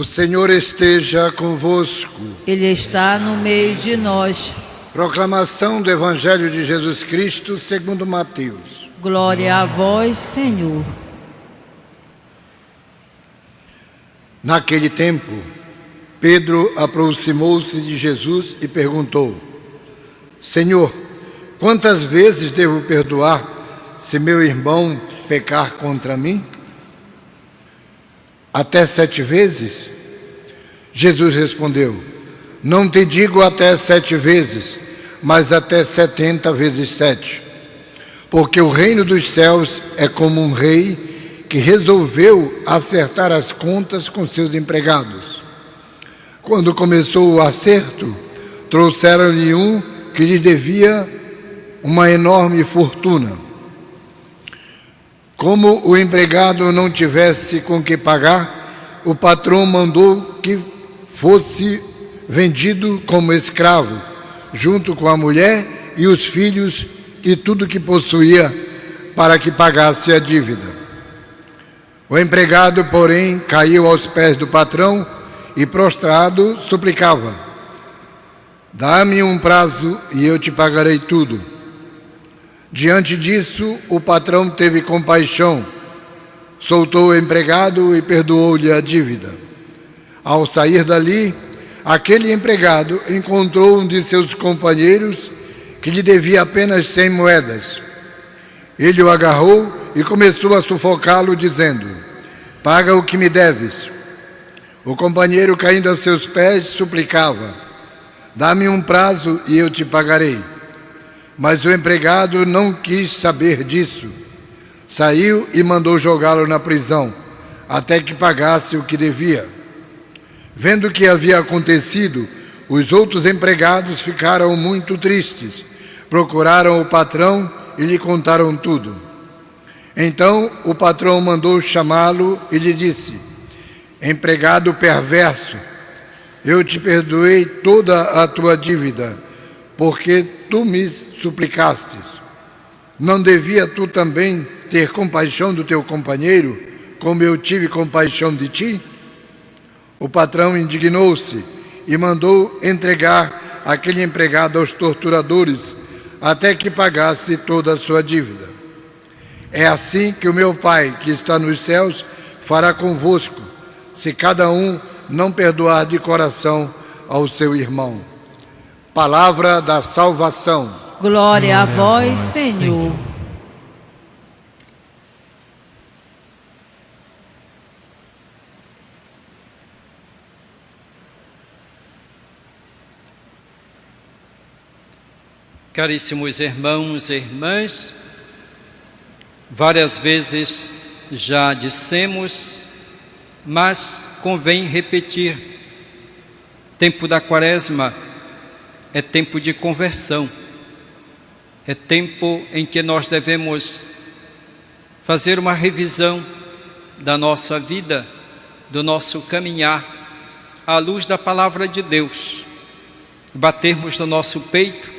O Senhor esteja convosco. Ele está no meio de nós. Proclamação do Evangelho de Jesus Cristo segundo Mateus. Glória a vós, Senhor. Naquele tempo, Pedro aproximou-se de Jesus e perguntou: Senhor, quantas vezes devo perdoar se meu irmão pecar contra mim? Até 7 vezes? Jesus respondeu: Não te digo até 7 vezes, mas até 70 vezes 7. Porque o reino dos céus é como um rei que resolveu acertar as contas com seus empregados. Quando começou o acerto, trouxeram-lhe um que lhe devia uma enorme fortuna. Como o empregado não tivesse com que pagar, o patrão mandou que fosse vendido como escravo, junto com a mulher e os filhos e tudo que possuía, para que pagasse a dívida. O empregado, porém, caiu aos pés do patrão e, prostrado, suplicava: Dá-me um prazo e eu te pagarei tudo. Diante disso, o patrão teve compaixão, soltou o empregado e perdoou-lhe a dívida. Ao sair dali, aquele empregado encontrou um de seus companheiros que lhe devia apenas 100 moedas. Ele o agarrou e começou a sufocá-lo, dizendo: Paga o que me deves. O companheiro, caindo a seus pés, suplicava: Dá-me um prazo e eu te pagarei. Mas o empregado não quis saber disso. Saiu e mandou jogá-lo na prisão, até que pagasse o que devia. Vendo o que havia acontecido, os outros empregados ficaram muito tristes. Procuraram o patrão e lhe contaram tudo. Então o patrão mandou chamá-lo e lhe disse: Empregado perverso, eu te perdoei toda a tua dívida, porque tu me suplicastes. Não devia tu também ter compaixão do teu companheiro, como eu tive compaixão de ti? O patrão indignou-se e mandou entregar aquele empregado aos torturadores, até que pagasse toda a sua dívida. É assim que o meu Pai, que está nos céus, fará convosco, se cada um não perdoar de coração ao seu irmão. Palavra da salvação. Glória a vós, Senhor. Caríssimos irmãos e irmãs, várias vezes já dissemos, mas convém repetir: tempo da Quaresma é tempo de conversão, é tempo em que nós devemos fazer uma revisão da nossa vida, do nosso caminhar, à luz da Palavra de Deus, batermos no nosso peito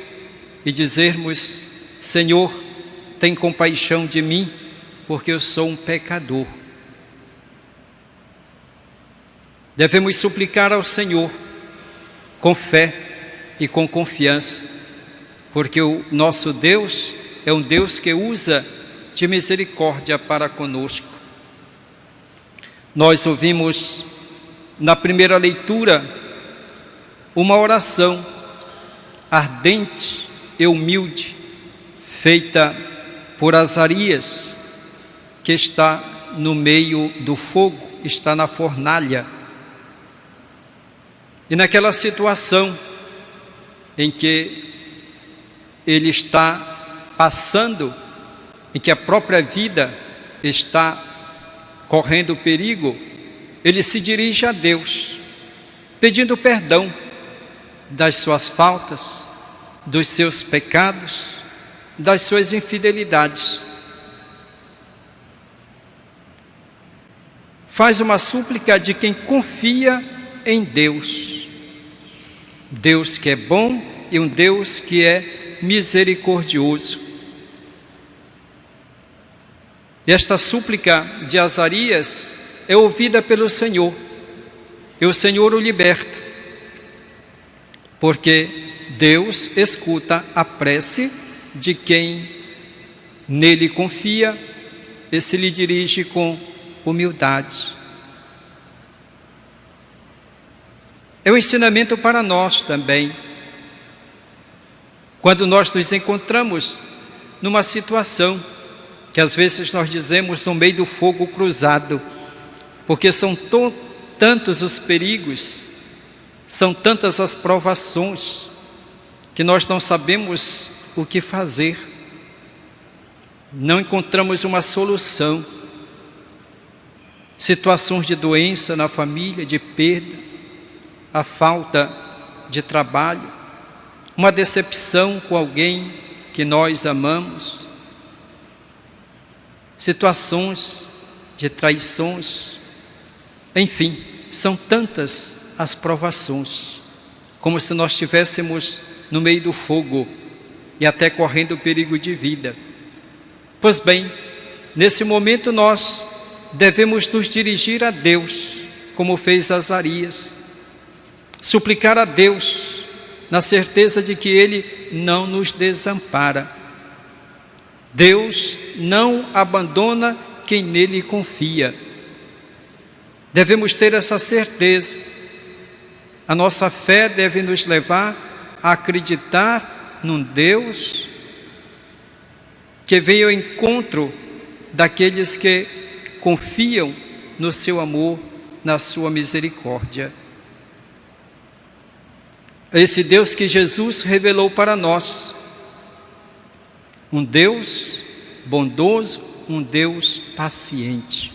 e dizermos: Senhor, tem compaixão de mim, porque eu sou um pecador. Devemos suplicar ao Senhor com fé e com confiança, porque o nosso Deus é um Deus que usa de misericórdia para conosco. Nós ouvimos na primeira leitura uma oração ardente e humilde, feita por Azarias, que está no meio do fogo, está na fornalha. E naquela situação em que ele está passando, em que a própria vida está correndo perigo, ele se dirige a Deus, pedindo perdão das suas faltas, dos seus pecados, das suas infidelidades. Faz uma súplica de quem confia em Deus. Deus que é bom e um Deus que é misericordioso. E esta súplica de Azarias é ouvida pelo Senhor. e o Senhor o liberta, porque Deus escuta a prece de quem nele confia e se lhe dirige com humildade. É um ensinamento para nós também. Quando nós nos encontramos numa situação que às vezes nós dizemos no meio do fogo cruzado, porque são tantos os perigos, são tantas as provações, que nós não sabemos o que fazer, não encontramos uma solução. Situações de doença na família, de perda, a falta de trabalho, uma decepção com alguém que nós amamos, situações de traições, enfim, são tantas as provações, como se nós estivéssemos no meio do fogo e até correndo perigo de vida. Pois bem, nesse momento nós devemos nos dirigir a Deus, como fez Azarias, suplicar a Deus, na certeza de que Ele não nos desampara. Deus não abandona quem nele confia. Devemos ter essa certeza. A nossa fé deve nos levar a acreditar num Deus que veio ao encontro daqueles que confiam no seu amor, na sua misericórdia. Esse Deus que Jesus revelou para nós, um Deus bondoso, um Deus paciente.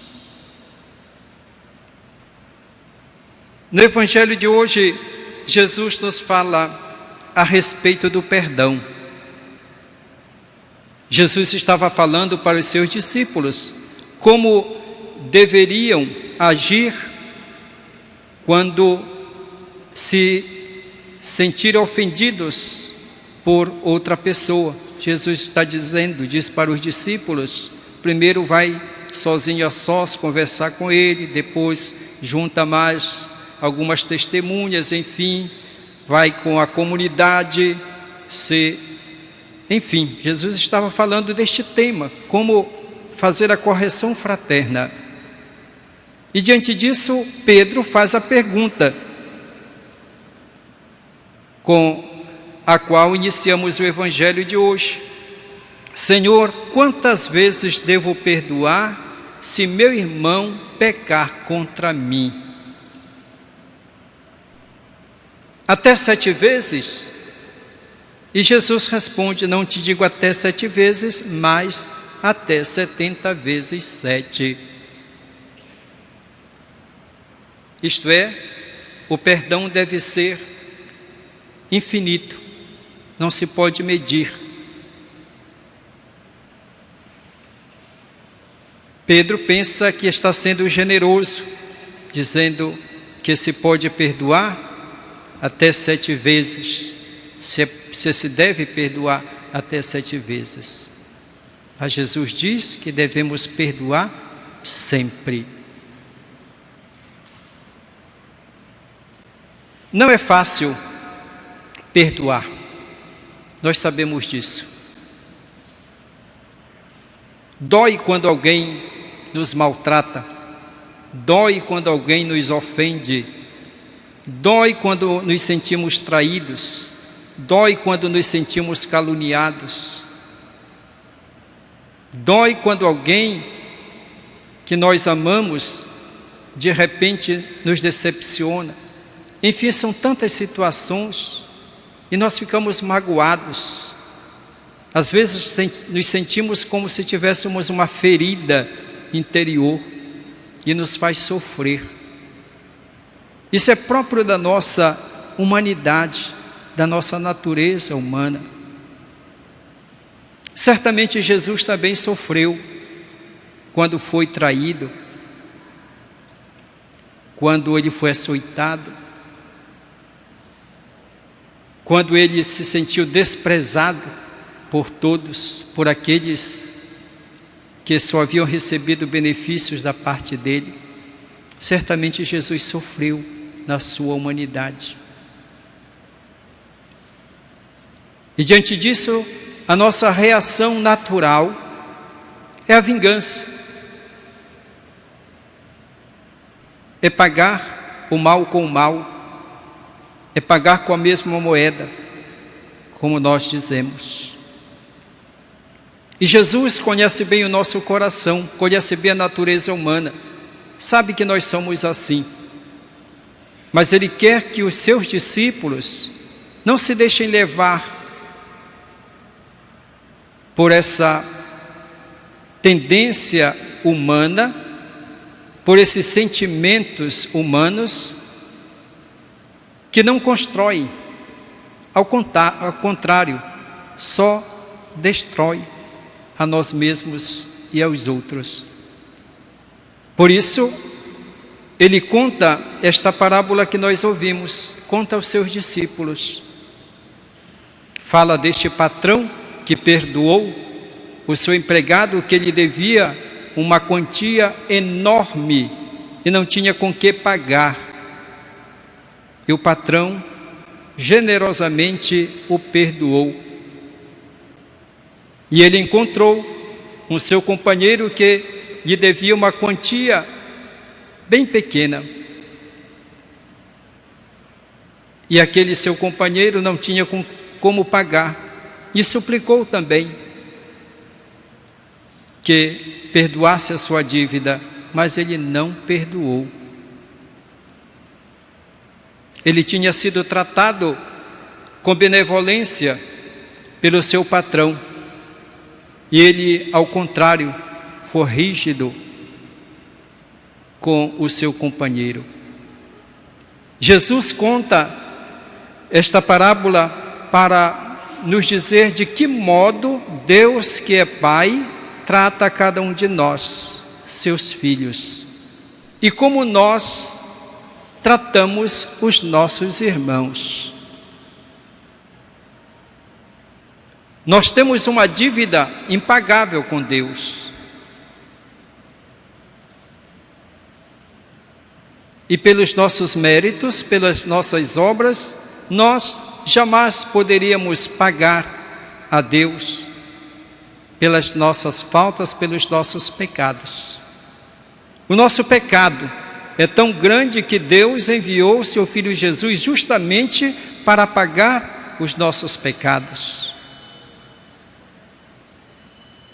No Evangelho de hoje, Jesus nos fala a respeito do perdão. Jesus estava falando para os seus discípulos como deveriam agir quando se sentirem ofendidos por outra pessoa. Jesus está diz para os discípulos, primeiro vai sozinho a sós conversar com ele, depois junta mais algumas testemunhas, enfim, vai com a comunidade, enfim, Jesus estava falando deste tema, como fazer a correção fraterna. E diante disso, Pedro faz a pergunta, com a qual iniciamos o Evangelho de hoje. Senhor, quantas vezes devo perdoar se meu irmão pecar contra mim? Até 7 vezes? E Jesus responde, não te digo até 7 vezes, mas até 70 vezes 7. Isto é, o perdão deve ser infinito, não se pode medir. Pedro pensa que está sendo generoso, dizendo que se pode perdoar até 7 vezes, se deve perdoar até 7 vezes. Mas Jesus diz que devemos perdoar sempre. Não é fácil perdoar, nós sabemos disso. Dói quando alguém nos maltrata, dói quando alguém nos ofende, dói quando nos sentimos traídos, dói quando nos sentimos caluniados, dói quando alguém que nós amamos de repente nos decepciona. Enfim, são tantas situações e nós ficamos magoados. Às vezes nos sentimos como se tivéssemos uma ferida interior e nos faz sofrer. Isso é próprio da nossa humanidade, da nossa natureza humana. Certamente Jesus também sofreu quando foi traído, quando ele foi açoitado, quando ele se sentiu desprezado por todos, por aqueles que só haviam recebido benefícios da parte dele. Certamente Jesus sofreu na sua humanidade. E diante disso, a nossa reação natural é a vingança. É pagar o mal com o mal, é pagar com a mesma moeda, como nós dizemos. E Jesus conhece bem o nosso coração, conhece bem a natureza humana, sabe que nós somos assim. Mas Ele quer que os seus discípulos não se deixem levar por essa tendência humana, por esses sentimentos humanos que não constroem, ao contrário, só destrói a nós mesmos e aos outros. Por isso, Ele conta esta parábola que nós ouvimos, conta aos seus discípulos. Fala deste patrão que perdoou o seu empregado que lhe devia uma quantia enorme e não tinha com que pagar. E o patrão generosamente o perdoou. E ele encontrou um seu companheiro que lhe devia uma quantia bem pequena. E aquele seu companheiro não tinha como pagar. E suplicou também que perdoasse a sua dívida, mas ele não perdoou. Ele tinha sido tratado com benevolência pelo seu patrão, e ele, ao contrário, foi rígido com o seu companheiro. Jesus conta esta parábola para nos dizer de que modo Deus, que é Pai, trata cada um de nós, seus filhos, e como nós tratamos os nossos irmãos. Nós temos uma dívida impagável com Deus. E pelos nossos méritos, pelas nossas obras, nós jamais poderíamos pagar a Deus pelas nossas faltas, pelos nossos pecados. O nosso pecado é tão grande que Deus enviou o seu Filho Jesus justamente para pagar os nossos pecados.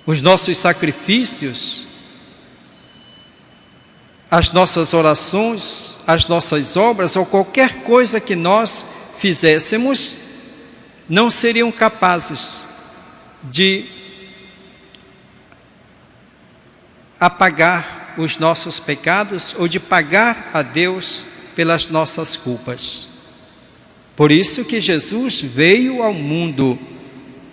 Os nossos sacrifícios, as nossas orações, as nossas obras ou qualquer coisa que nós fizéssemos não seriam capazes de apagar os nossos pecados ou de pagar a Deus pelas nossas culpas. Por isso que Jesus veio ao mundo,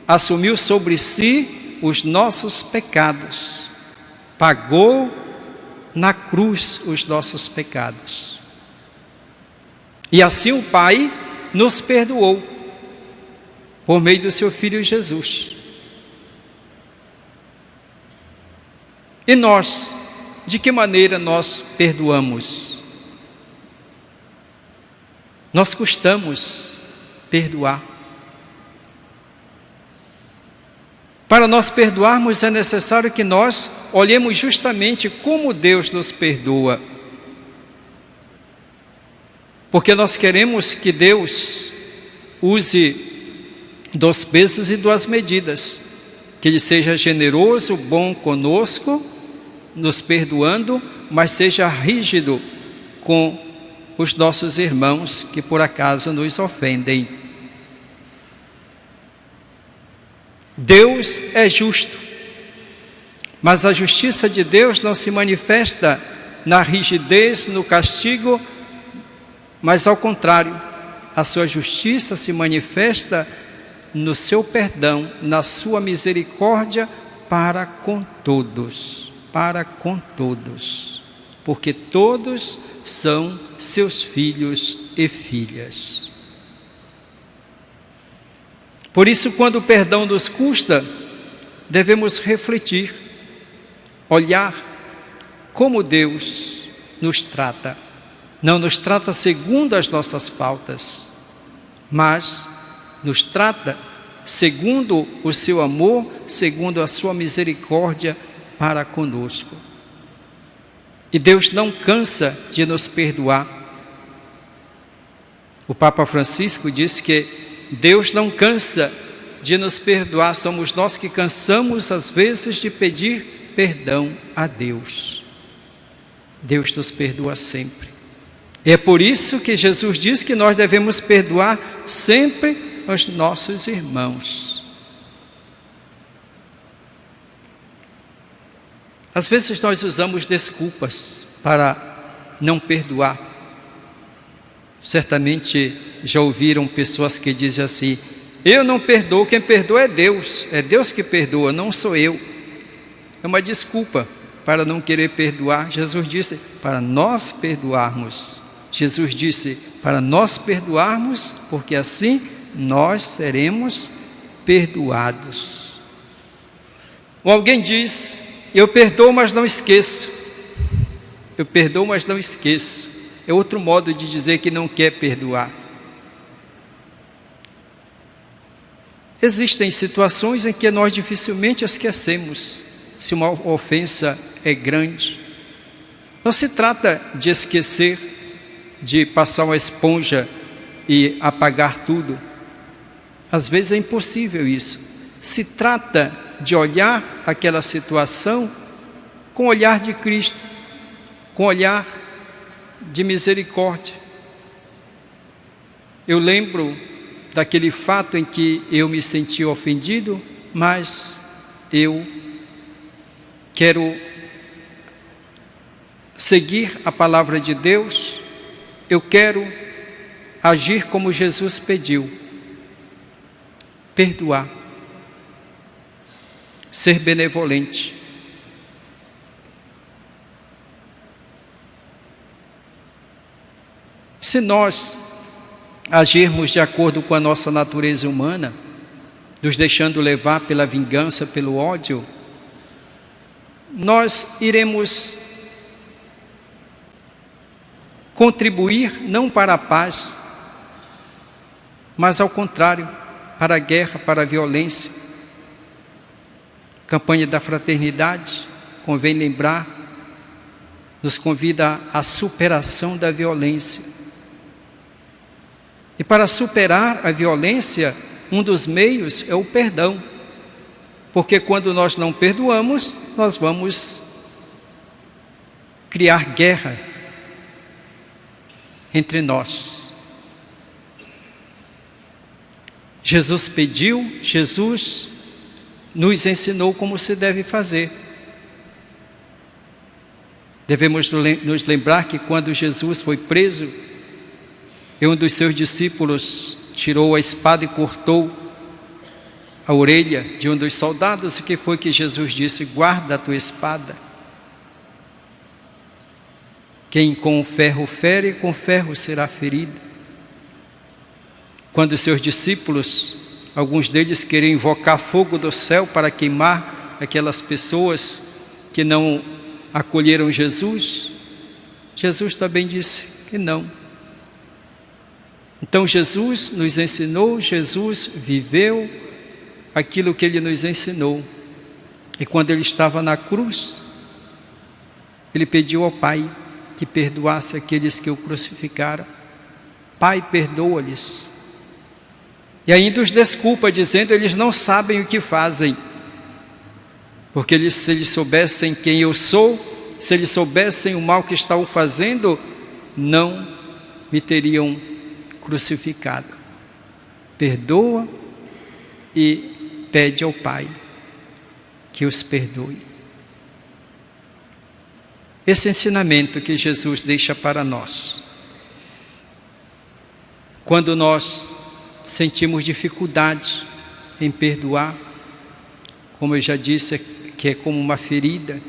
assumiu sobre si os nossos pecados, pagou na cruz os nossos pecados. E assim o Pai nos perdoou por meio do seu Filho Jesus. E nós, de que maneira nós perdoamos? Nós custamos perdoar. Para nós perdoarmos é necessário que nós olhemos justamente como Deus nos perdoa. Porque nós queremos que Deus use dos pesos e das medidas, que Ele seja generoso, bom conosco, nos perdoando, mas seja rígido com os nossos irmãos que por acaso nos ofendem. Deus é justo, mas a justiça de Deus não se manifesta na rigidez, no castigo, mas ao contrário, a sua justiça se manifesta no seu perdão, na sua misericórdia para com todos, porque todos são seus filhos e filhas. Por isso, quando o perdão nos custa, devemos refletir, olhar como Deus nos trata. não nos trata segundo as nossas faltas, mas nos trata segundo o seu amor, segundo a sua misericórdia para conosco. E Deus não cansa de nos perdoar. O Papa Francisco diz que Deus não cansa de nos perdoar, somos nós que cansamos às vezes de pedir perdão a Deus. Deus nos perdoa sempre. É por isso que Jesus diz que nós devemos perdoar sempre os nossos irmãos. Às vezes nós usamos desculpas para não perdoar. Certamente já ouviram pessoas que dizem assim: eu não perdoo, quem perdoa é Deus que perdoa, não sou eu. É uma desculpa para não querer perdoar. Jesus disse para nós perdoarmos. Jesus disse para nós perdoarmos, porque assim nós seremos perdoados. Ou alguém diz: eu perdoo, mas não esqueço. Eu perdoo, mas não esqueço. É outro modo de dizer que não quer perdoar. Existem situações em que nós dificilmente esquecemos, se uma ofensa é grande. Não se trata de esquecer, de passar uma esponja e apagar tudo. Às vezes é impossível isso. Se trata de olhar aquela situação com o olhar de Cristo, com o olhar de misericórdia. Eu lembro daquele fato em que eu me senti ofendido, mas eu quero seguir a palavra de Deus, eu quero agir como Jesus pediu, perdoar, ser benevolente. Se nós agirmos de acordo com a nossa natureza humana, nos deixando levar pela vingança, pelo ódio, nós iremos contribuir não para a paz, mas ao contrário, para a guerra, para a violência. A campanha da fraternidade, convém lembrar, nos convida à superação da violência. E para superar a violência, um dos meios é o perdão. Porque quando nós não perdoamos, nós vamos criar guerra entre nós. Jesus pediu, Jesus nos ensinou como se deve fazer. Devemos nos lembrar que quando Jesus foi preso, e um dos seus discípulos tirou a espada e cortou a orelha de um dos soldados, o que foi que Jesus disse? Guarda a tua espada. Quem com o ferro fere, com ferro será ferido. Quando os seus discípulos, alguns deles queriam invocar fogo do céu para queimar aquelas pessoas que não acolheram Jesus, Jesus também disse que não. Então Jesus nos ensinou, Jesus viveu aquilo que Ele nos ensinou. E quando Ele estava na cruz, Ele pediu ao Pai que perdoasse aqueles que o crucificaram. Pai, perdoa-lhes. E ainda os desculpa, dizendo: eles não sabem o que fazem. Porque se eles soubessem quem eu sou, se eles soubessem o mal que estavam fazendo, não me teriam crucificado. Perdoa e pede ao Pai que os perdoe. Esse ensinamento que Jesus deixa para nós. Quando nós sentimos dificuldade em perdoar, como eu já disse, que é como uma ferida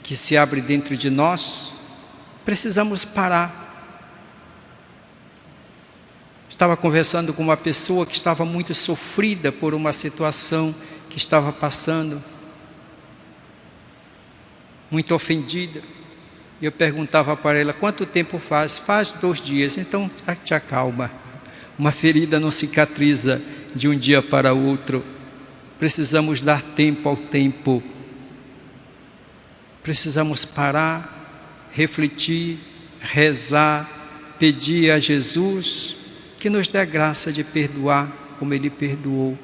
que se abre dentro de nós, precisamos parar. Estava conversando com uma pessoa que estava muito sofrida por uma situação que estava passando, muito ofendida. Eu perguntava para ela, quanto tempo faz? Faz 2 dias, então te acalma. Uma ferida não cicatriza de um dia para o outro. Precisamos dar tempo ao tempo. Precisamos parar, refletir, rezar, pedir a Jesus que nos dê a graça de perdoar como Ele perdoou.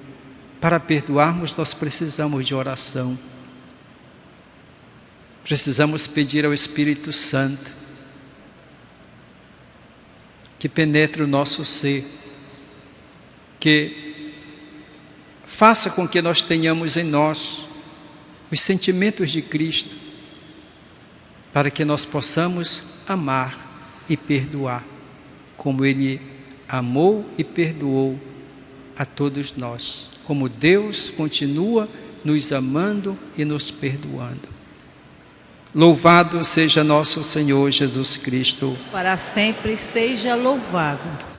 Para perdoarmos, nós precisamos de oração. Precisamos pedir ao Espírito Santo que penetre o nosso ser, que faça com que nós tenhamos em nós os sentimentos de Cristo, para que nós possamos amar e perdoar, como Ele amou e perdoou a todos nós, como Deus continua nos amando e nos perdoando. Louvado seja nosso Senhor Jesus Cristo. Para sempre seja louvado.